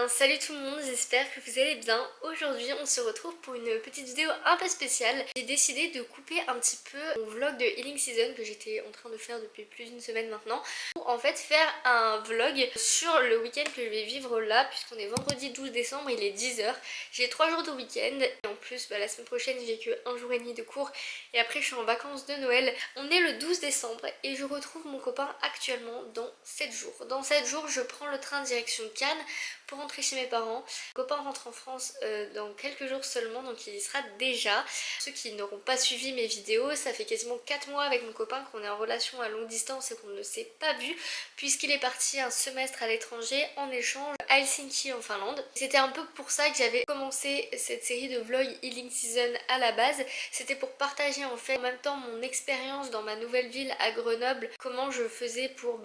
Salut tout le monde, j'espère que vous allez bien. Aujourd'hui on se retrouve pour une petite vidéo un peu spéciale. J'ai décidé de couper un petit peu mon vlog de Healing Season que j'étais en train de faire depuis plus d'une semaine maintenant, pour en fait faire un vlog sur le week-end que je vais vivre là, puisqu'on est vendredi 12 décembre, il est 10h. J'ai 3 jours de week-end et en plus la semaine prochaine j'ai que 1 jour et demi de cours et après je suis en vacances de Noël. On est le 12 décembre et je retrouve mon copain actuellement dans 7 jours. Dans 7 jours je prends le train direction Cannes pour rentrer chez mes parents. Mon copain rentre en France dans quelques jours seulement, donc il y sera déjà. Ceux qui n'auront pas suivi mes vidéos, ça fait quasiment 4 mois avec mon copain qu'on est en relation à longue distance et qu'on ne s'est pas vu, puisqu'il est parti un semestre à l'étranger en échange à Helsinki en Finlande. C'était un peu pour ça que j'avais commencé cette série de vlogs Healing Season à la base. C'était pour partager en fait en même temps mon expérience dans ma nouvelle ville à Grenoble, comment je faisais pour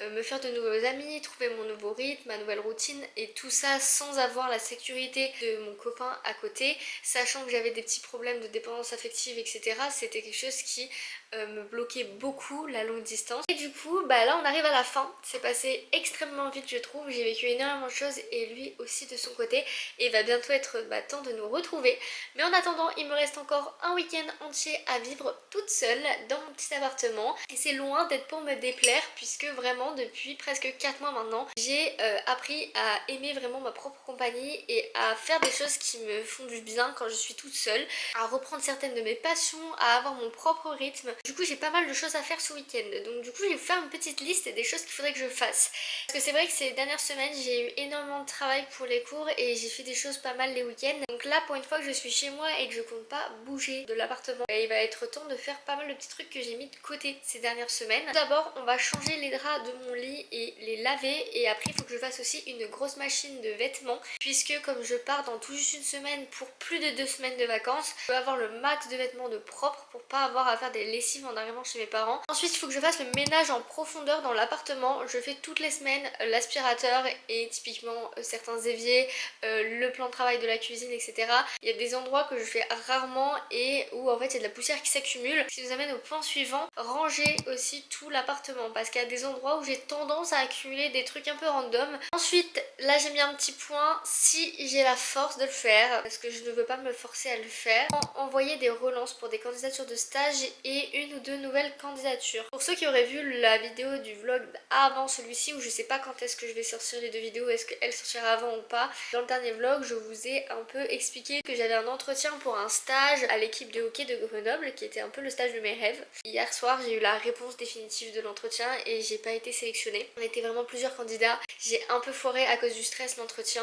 me faire de nouveaux amis, trouver mon nouveau rythme, ma nouvelle routine et tout ça sans avoir la sécurité de mon copain à côté, sachant que j'avais des petits problèmes de dépendance affective, etc. C'était quelque chose qui me bloquait beaucoup, la longue distance. Et du coup là on arrive à la fin, c'est passé extrêmement vite je trouve, j'ai vécu énormément de choses et lui aussi de son côté, et il va bientôt être temps de nous retrouver. Mais en attendant il me reste encore un week-end entier à vivre toute seule dans mon petit appartement et c'est loin d'être pour me déplaire, puisque vraiment depuis presque 4 mois maintenant j'ai appris à aimer vraiment ma propre compagnie et à faire des choses qui me font du bien quand je suis toute seule, à reprendre certaines de mes passions, à avoir mon propre rythme. Du coup j'ai pas mal de choses à faire ce week-end, donc du coup je vais vous faire une petite liste des choses qu'il faudrait que je fasse. Parce que c'est vrai que ces dernières semaines j'ai eu énormément de travail pour les cours et j'ai fait des choses pas mal les week-ends. Donc là pour une fois que je suis chez moi et que je compte pas bouger de l'appartement, il va être temps de faire pas mal de petits trucs que j'ai mis de côté ces dernières semaines. Tout d'abord on va changer les draps de mon lit et les laver, et après il faut que je fasse aussi une grosse machine de vêtements, puisque comme je pars dans tout juste une semaine pour plus de 2 semaines de vacances, je veux avoir le max de vêtements de propre pour pas avoir à faire des lessives en arrivant chez mes parents. Ensuite il faut que je fasse le ménage en profondeur dans l'appartement. Je fais toutes les semaines l'aspirateur et typiquement certains éviers, le plan de travail de la cuisine, etc. Il y a des endroits que je fais rarement et où en fait il y a de la poussière qui s'accumule. Ce qui nous amène au point suivant, ranger aussi tout l'appartement, parce qu'il y a des endroits où j'ai tendance à accumuler des trucs un peu random. Ensuite là j'ai mis un petit point, si j'ai la force de le faire, parce que je ne veux pas me forcer à le faire, envoyer des relances pour des candidatures de stage et 1 ou 2 nouvelles candidatures. Pour ceux qui auraient vu la vidéo du vlog avant celui-ci, où je sais pas quand est-ce que je vais sortir les 2 vidéos, est-ce qu'elle sortira avant ou pas, dans le dernier vlog je vous ai un peu expliqué que j'avais un entretien pour un stage à l'équipe de hockey de Grenoble qui était un peu le stage de mes rêves. Hier soir j'ai eu la réponse définitive de l'entretien et j'ai pas été sélectionnée. On était vraiment plusieurs candidats, j'ai un peu foiré à cause du stress l'entretien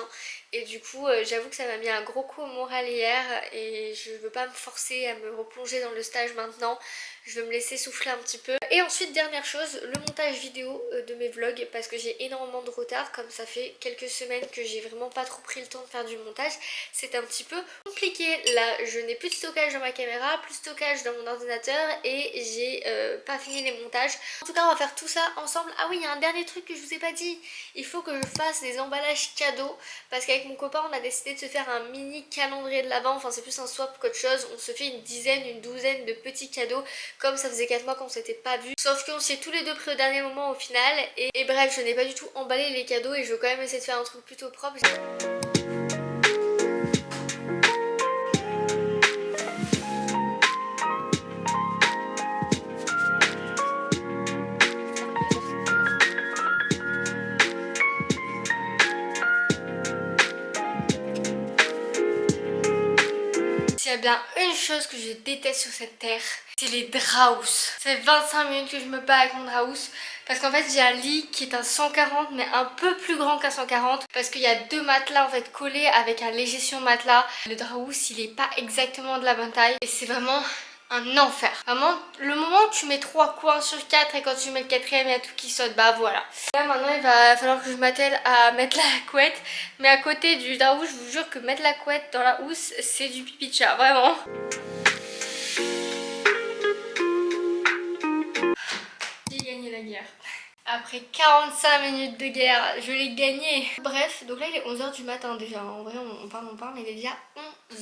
et du coup j'avoue que ça m'a mis un gros coup au moral hier et je veux pas me forcer à me replonger dans le stage maintenant. Je veux me laisser souffler un petit peu. Et ensuite dernière chose, le montage vidéo de mes vlogs, parce que j'ai énormément de retard, comme ça fait quelques semaines que j'ai vraiment pas trop pris le temps de faire du montage, c'est un petit peu compliqué. Là je n'ai plus de stockage dans ma caméra, plus de stockage dans mon ordinateur et j'ai pas fini les montages. En tout cas on va faire tout ça ensemble. Ah oui, il y a un dernier truc que je vous ai pas dit, il faut que je fasse des emballages cadeaux, parce qu'avec mon copain on a décidé de se faire un mini calendrier de l'Avent, enfin c'est plus un swap qu'autre chose. On se fait une dizaine, une douzaine de petits cadeaux, comme ça faisait 4 mois qu'on s'était pas vus, sauf qu'on s'est tous les deux pris au dernier moment au final et bref je n'ai pas du tout emballé les cadeaux et je veux quand même essayer de faire un truc plutôt propre. S'il y a bien une chose que je déteste sur cette terre, c'est les draus. Ça fait 25 minutes que je me bats avec mon draus, parce qu'en fait j'ai un lit qui est un 140 mais un peu plus grand qu'un 140, parce qu'il y a 2 matelas en fait collés avec un léger sur matelas. Le draus il est pas exactement de la bonne taille et c'est vraiment un enfer. Vraiment, le moment où tu mets 3 coins sur 4 et quand tu mets le 4ème il y a tout qui saute, bah voilà. Là maintenant il va falloir que je m'attelle à mettre la couette, mais à côté du draus je vous jure que mettre la couette dans la housse c'est du pipi de chat, vraiment. J'ai gagné la guerre. Après 45 minutes de guerre, je l'ai gagné. Bref, donc là il est 11h du matin déjà. En vrai on parle, mais il est déjà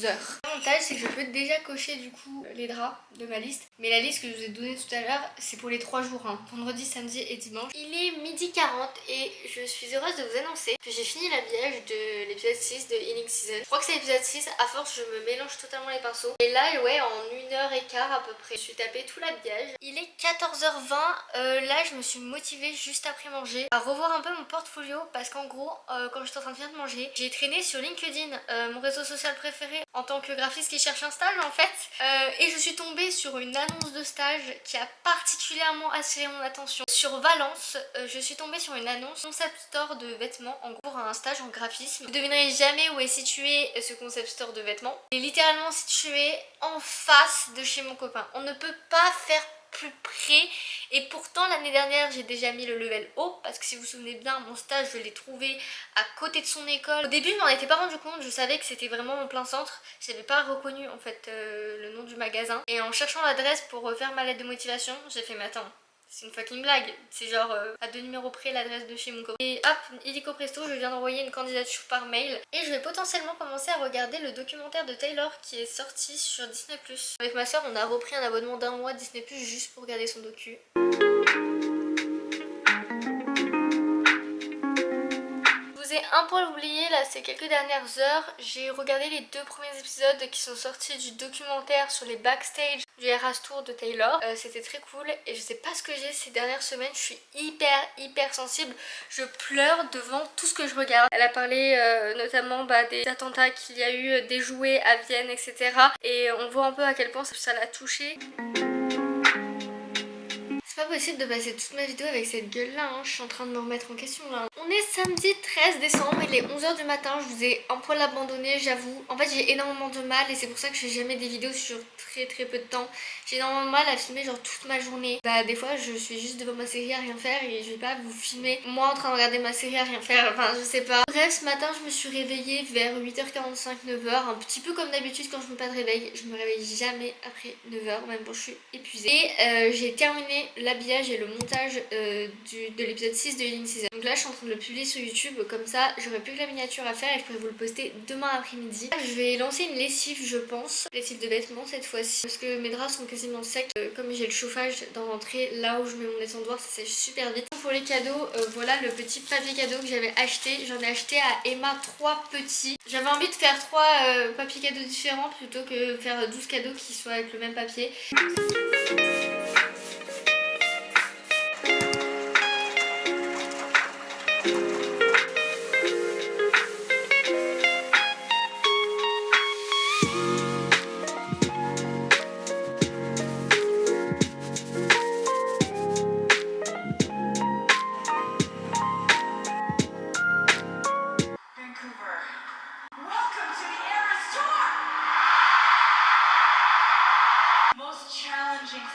heures. L'avantage c'est que je peux déjà cocher du coup les draps de ma liste. Mais la liste que je vous ai donnée tout à l'heure, c'est pour les 3 jours, hein. Vendredi, samedi et dimanche. Il est 12h40 et je suis heureuse de vous annoncer que j'ai fini l'habillage de l'épisode 6 de Healing Season. Je crois que c'est l'épisode 6, à force je me mélange totalement les pinceaux. Et là ouais, en 1h15 à peu près, je suis tapé tout l'habillage. Il est 14h20, là je me suis motivée juste après manger à revoir un peu mon portfolio parce qu'en gros, quand j'étais en train de finir de manger, j'ai traîné sur LinkedIn, mon réseau social préféré en tant que graphiste qui cherche un stage en fait, et je suis tombée sur une annonce de stage qui a particulièrement attiré mon attention. Sur Valence, je suis tombée sur une annonce concept store de vêtements en gros pour un stage en graphisme. Vous ne devinerez jamais où est situé ce concept store de vêtements. Il est littéralement situé en face de chez mon copain. On ne peut pas faire plus près et pourtant l'année dernière j'ai déjà mis le level haut parce que si vous vous souvenez bien, mon stage je l'ai trouvé à côté de son école. Au début je m'en étais pas rendu compte, je savais que c'était vraiment en plein centre, j'avais pas reconnu en fait le nom du magasin et en cherchant l'adresse pour faire ma lettre de motivation, j'ai fait mais attends, c'est une fucking blague, c'est genre à 2 numéros près l'adresse de chez mon copain. Et hop, illico presto, je viens d'envoyer une candidature par mail et je vais potentiellement commencer à regarder le documentaire de Taylor qui est sorti sur Disney+. Avec ma soeur, on a repris un abonnement d'1 mois Disney+, juste pour regarder son docu. Un poil oublié là ces quelques dernières heures, j'ai regardé les 2 premiers épisodes qui sont sortis du documentaire sur les backstage du Eras Tour de Taylor. C'était très cool et je sais pas ce que j'ai ces dernières semaines, je suis hyper sensible, je pleure devant tout ce que je regarde. Elle a parlé notamment des attentats qu'il y a eu déjoués à Vienne, etc. Et on voit un peu à quel point ça l'a touchée. C'est pas possible de passer toute ma vidéo avec cette gueule là, hein. Je suis en train de me remettre en question là. On est samedi 13 décembre, il est 11h du matin, je vous ai un poil abandonné j'avoue. En fait j'ai énormément de mal et c'est pour ça que je fais jamais des vidéos sur très peu de temps. J'ai énormément de mal à filmer genre toute ma journée. Des fois je suis juste devant ma série à rien faire et je vais pas vous filmer moi en train de regarder ma série à rien faire, enfin je sais pas. Bref, ce matin je me suis réveillée vers 8h45, 9h, un petit peu comme d'habitude quand je me mets pas de réveil. Je me réveille jamais après 9h, même quand je suis épuisée. Et j'ai terminé l'habillage et le montage de l'épisode 6 de Healing Season. Donc là je suis en train de le publier sur YouTube, comme ça j'aurai plus que la miniature à faire et je pourrai vous le poster demain après-midi. Je vais lancer une lessive je pense, lessive de vêtements cette fois-ci, parce que mes draps sont quasiment secs. Comme j'ai le chauffage dans l'entrée, là où je mets mon étendoir ça sèche super vite. Pour les cadeaux, voilà le petit papier cadeau que j'avais acheté. J'en ai acheté à Emma 3 petits. J'avais envie de faire 3 papiers cadeaux différents plutôt que faire 12 cadeaux qui soient avec le même papier.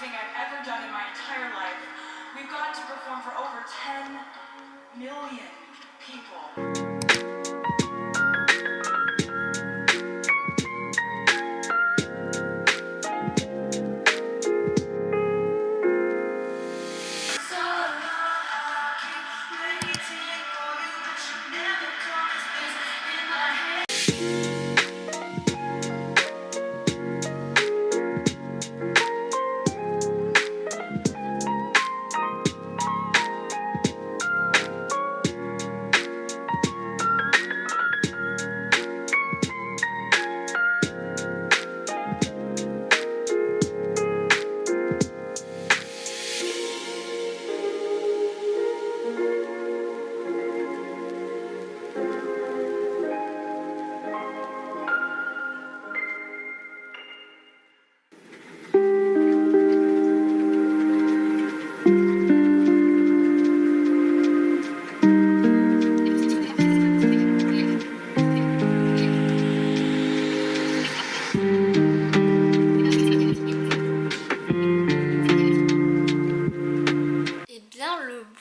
Thing I've ever done in my entire life. We've got to perform for over 10 million people.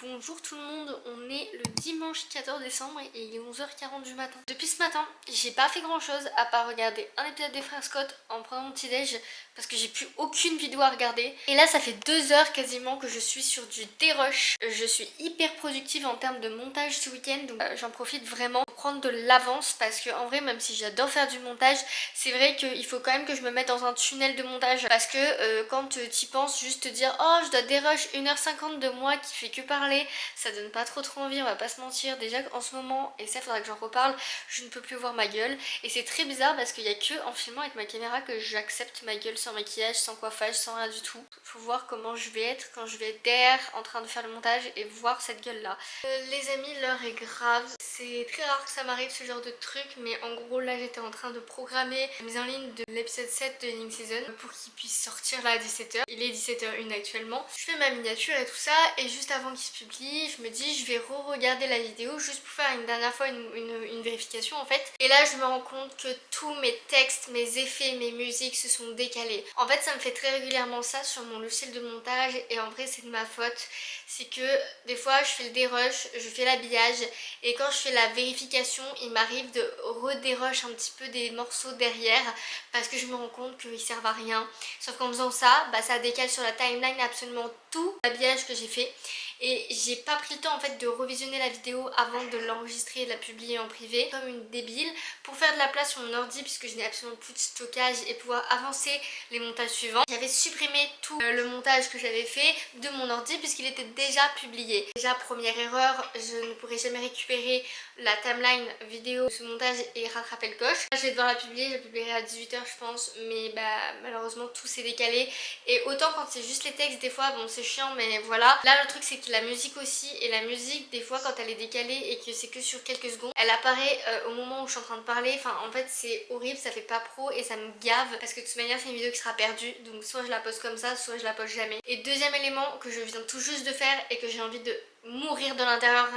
Bonjour tout le monde, on est le dimanche 14 décembre et il est 11h40 du matin. Depuis ce matin, j'ai pas fait grand chose à part regarder un épisode des Frères Scott en prenant mon petit déj parce que j'ai plus aucune vidéo à regarder. Et là ça fait 2 heures quasiment que je suis sur du dérush. Je suis hyper productive en termes de montage ce week-end, donc j'en profite vraiment pour prendre de l'avance parce que en vrai, même si j'adore faire du montage, c'est vrai qu'il faut quand même que je me mette dans un tunnel de montage parce que quand tu y penses, juste te dire oh je dois dérush 1h50 de moi qui fait que parler, ça donne pas trop envie, on va pas se mentir. Déjà en ce moment, et ça faudra que j'en reparle, je ne peux plus voir ma gueule et c'est très bizarre parce qu'il y a que en filmant avec ma caméra que j'accepte ma gueule sans maquillage, sans coiffage, sans rien du tout. Faut voir comment je vais être quand je vais être derrière en train de faire le montage et voir cette gueule là. Les amis, l'heure est grave, c'est très rare que ça m'arrive ce genre de truc, mais en gros là j'étais en train de programmer la mise en ligne de l'épisode 7 de Healing Season pour qu'il puisse sortir là à 17h. Il est 17h01 actuellement. Je fais ma miniature et tout ça et juste avant qu'il se publie, je me dis je vais re-regarder la vidéo juste pour faire une dernière fois une vérification en fait. Et là je me rends compte que tous mes textes, mes effets, mes musiques se sont décalés. En fait ça me fait très régulièrement ça sur mon logiciel de montage et en vrai c'est de ma faute. C'est que des fois je fais le dérush, je fais l'habillage et quand je fais la vérification il m'arrive de redérush un petit peu des morceaux derrière parce que je me rends compte qu'ils servent à rien. Sauf qu'en faisant ça, ça décale sur la timeline absolument tout l'habillage que j'ai fait. Et j'ai pas pris le temps en fait de revisionner la vidéo avant de l'enregistrer et de la publier en privé comme une débile pour faire de la place sur mon ordi puisque je n'ai absolument plus de stockage et pouvoir avancer les montages suivants. J'avais supprimé tout le montage que j'avais fait de mon ordi puisqu'il était déjà publié. Déjà première erreur, je ne pourrai jamais récupérer la timeline vidéo de ce montage et rattraper le coche. Je vais devoir la publier, je la publierai à 18h je pense, mais malheureusement tout s'est décalé et autant quand c'est juste les textes des fois bon c'est chiant mais voilà. Là le truc c'est que la musique aussi, et la musique des fois quand elle est décalée et que c'est que sur quelques secondes, elle apparaît au moment où je suis en train de parler, enfin en fait c'est horrible, ça fait pas pro et ça me gave parce que de toute manière c'est une vidéo qui sera perdue, donc soit je la poste comme ça, soit je la poste jamais. Et deuxième élément que je viens tout juste de faire et que j'ai envie de mourir de l'intérieur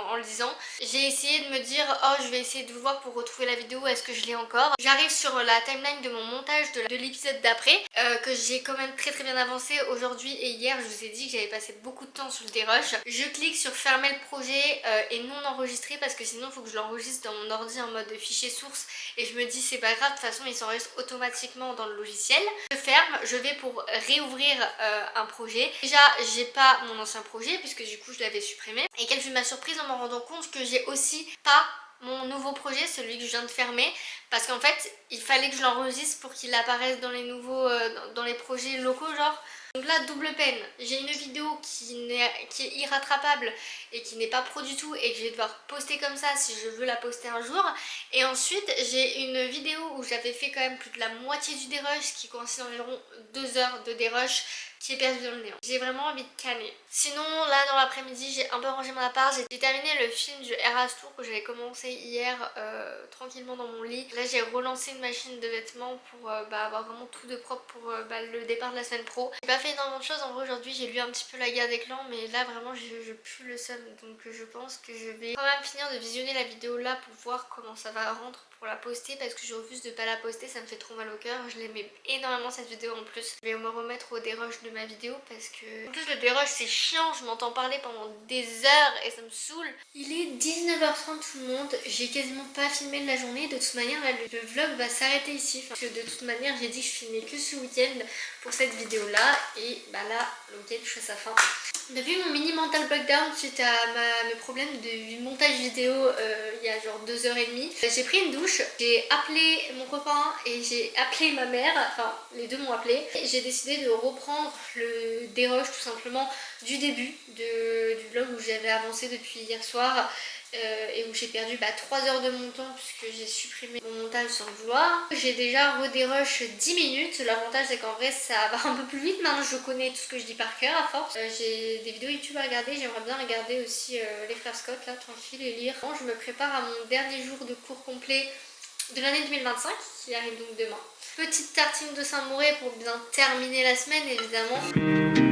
en le disant, j'ai essayé de me dire oh je vais essayer de voir pour retrouver la vidéo, est-ce que je l'ai encore. J'arrive sur la timeline de mon montage de l'épisode d'après que j'ai quand même très bien avancé aujourd'hui et hier. Je vous ai dit que j'avais passé beaucoup de temps sur le dérush. Je clique sur fermer le projet et non enregistrer parce que sinon il faut que je l'enregistre dans mon ordi en mode fichier source et je me dis c'est pas grave, de toute façon il s'enregistre automatiquement dans le logiciel. Je ferme, je vais pour réouvrir un projet. Déjà j'ai pas mon ancien projet puisque du coup je l'avais supprimé et quelle fut ma surprise en me rendant compte que j'ai aussi pas mon nouveau projet, celui que je viens de fermer, parce qu'en fait il fallait que je l'enregistre pour qu'il apparaisse dans les nouveaux dans les projets locaux genre. Donc là double peine, j'ai une vidéo qui est irrattrapable et qui n'est pas pro du tout et que je vais devoir poster comme ça si je veux la poster un jour. Et ensuite j'ai une vidéo où j'avais fait quand même plus de la moitié du dérush, qui coïncide environ 2 heures de dérush, qui est perdu dans le néant. J'ai vraiment envie de canner. Sinon là dans l'après-midi j'ai un peu rangé mon appart, j'ai terminé le film du Eras Tour que j'avais commencé hier tranquillement dans mon lit. Là j'ai relancé une machine de vêtements pour avoir vraiment tout de propre pour le départ de la semaine pro. J'ai pas fait énormément de choses en vrai aujourd'hui, j'ai lu un petit peu La Guerre des Clans mais là vraiment je pue le seum, donc je pense que je vais quand même finir de visionner la vidéo là pour voir comment ça va rendre pour la poster parce que je refuse de pas la poster, ça me fait trop mal au cœur. Je l'aimais énormément cette vidéo en plus. Je vais me remettre au dérush de ma vidéo parce que en plus le dérush c'est chiant, je m'entends parler pendant des heures et ça me saoule. Il est 19h30 tout le monde, j'ai quasiment pas filmé de la journée, de toute manière là, le vlog va s'arrêter ici parce que de toute manière j'ai dit que je filmais que ce week-end pour cette vidéo là et là le week-end je fais sa fin. Depuis mon mini mental breakdown suite à mes problèmes de montage vidéo il y a genre 2h30, j'ai pris une douche, j'ai appelé mon copain et j'ai appelé ma mère, enfin les deux m'ont appelé. J'ai décidé de reprendre le dérush tout simplement du début du vlog où j'avais avancé depuis hier soir. Et où j'ai perdu 3 heures de mon temps puisque j'ai supprimé mon montage sans le vouloir. J'ai déjà redérush 10 minutes, l'avantage c'est qu'en vrai ça va un peu plus vite, maintenant je connais tout ce que je dis par cœur à force. J'ai des vidéos YouTube à regarder, j'aimerais bien regarder aussi les Frères Scott là tranquille et lire. Bon, je me prépare à mon dernier jour de cours complet de l'année 2025 qui arrive donc demain. Petite tartine de Saint-Mauré pour bien terminer la semaine évidemment.